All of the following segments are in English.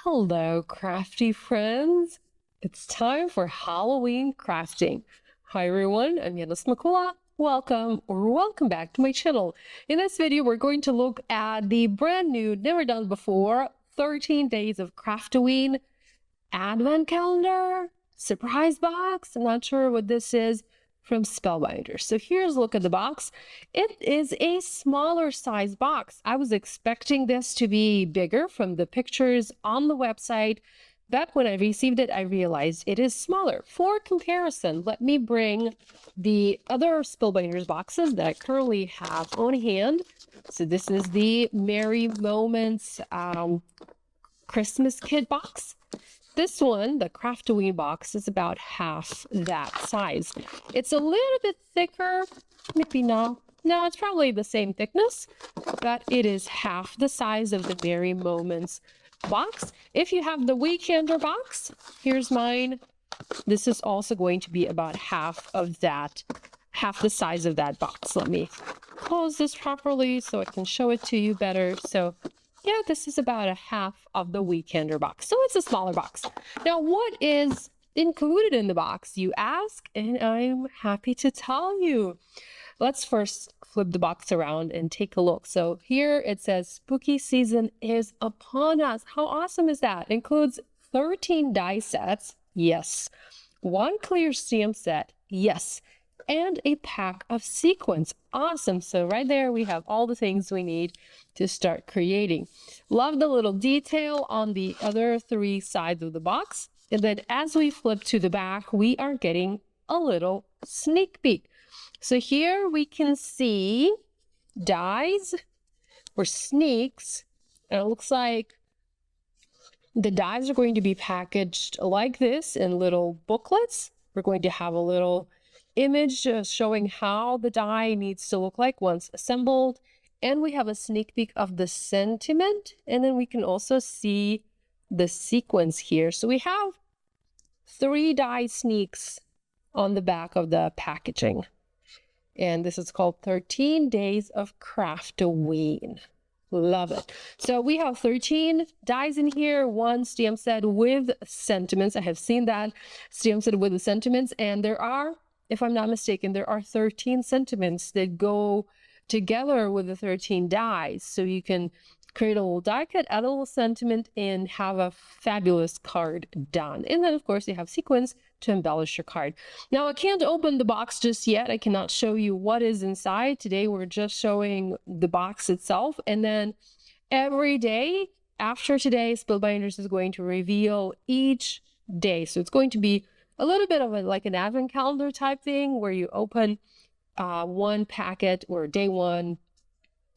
Hello, crafty friends. It's time for Halloween crafting. Hi everyone, I'm Yana Smakula. Welcome back to my channel. In this video, we're going to look at the brand new, never done before, 13 days of Craft-o-Ween advent calendar, surprise box. I'm not sure what this is, from Spellbinders. So here's a look at the box. It is a smaller size box. I was expecting this to be bigger from the pictures on the website, but when I received it, I realized it is smaller. For comparison, let me bring the other Spellbinders boxes that I currently have on hand. So this is the Merry Moments Christmas kit box. This one, the Craft-o-Ween box, is about half that size. It's a little bit thicker, maybe not. No, it's probably the same thickness, but it is half the size of the Merry Moments box. If you have the Weekender box, here's mine. This is also going to be about half the size of that box. Let me close this properly so I can show it to you better. So yeah, this is about a half of the Weekender box. So it's a smaller box. Now, what is included in the box, you ask? And I'm happy to tell you. Let's first flip the box around and take a look. So here it says, spooky season is upon us. How awesome is that? It includes 13 die sets. Yes. 1 clear stamp set. Yes. And a pack of sequins. Awesome. So right there we have all the things we need to start creating. Love the little detail on the other 3 sides of the box. And then as we flip to the back, we are getting a little sneak peek. So here we can see dies or sneaks. And it looks like the dies are going to be packaged like this in little booklets. We're going to have a little image showing how the die needs to look like once assembled, and we have a sneak peek of the sentiment, and then we can also see the sequence here. So we have 3 die sneaks on the back of the packaging, and this is called 13 Days of Craft-o-Ween. Love it. So we have 13 dies in here, 1 stamp set with sentiments. I have seen that stamp set with the sentiments, and there are, if I'm not mistaken, there are 13 sentiments that go together with the 13 dies. So you can create a little die cut, add a little sentiment, and have a fabulous card done. And then, of course, you have sequins to embellish your card. Now, I can't open the box just yet. I cannot show you what is inside. Today, we're just showing the box itself. And then every day after today, Spellbinders is going to reveal each day. So it's going to be a little bit of like an advent calendar type thing where you open 1 packet or day 1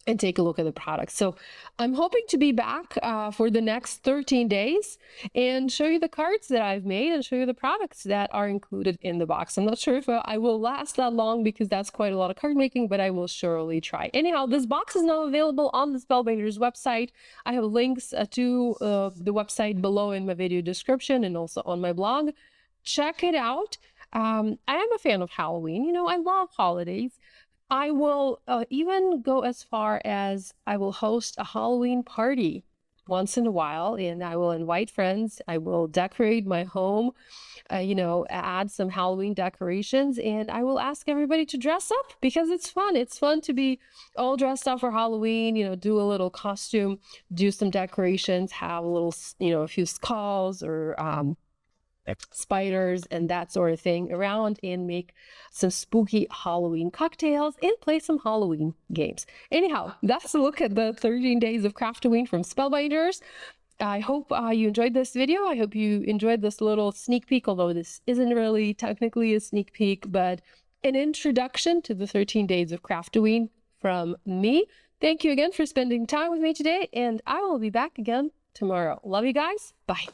and take a look at the product. So I'm hoping to be back for the next 13 days and show you the cards that I've made and show you the products that are included in the box. I'm not sure if I will last that long because that's quite a lot of card making, but I will surely try. Anyhow, this box is now available on the Spellbinders website. I have links to the website below in my video description and also on my blog. Check it out. I am a fan of Halloween. You know, I love holidays. I will even go as far as I will host a Halloween party once in a while, and I will invite friends. I will decorate my home, you know, add some Halloween decorations, and I will ask everybody to dress up because it's fun. It's fun to be all dressed up for Halloween, you know, do a little costume, do some decorations, have a little, you know, a few skulls or spiders and that sort of thing around, and make some spooky Halloween cocktails and play some Halloween games. Anyhow, that's a look at the 13 days of Craft-o-Ween from Spellbinders. I hope you enjoyed this video. I hope you enjoyed this little sneak peek, although this isn't really technically a sneak peek, but an introduction to the 13 days of Craft-o-Ween from me. Thank you again for spending time with me today, and I will be back again tomorrow. Love you guys. Bye.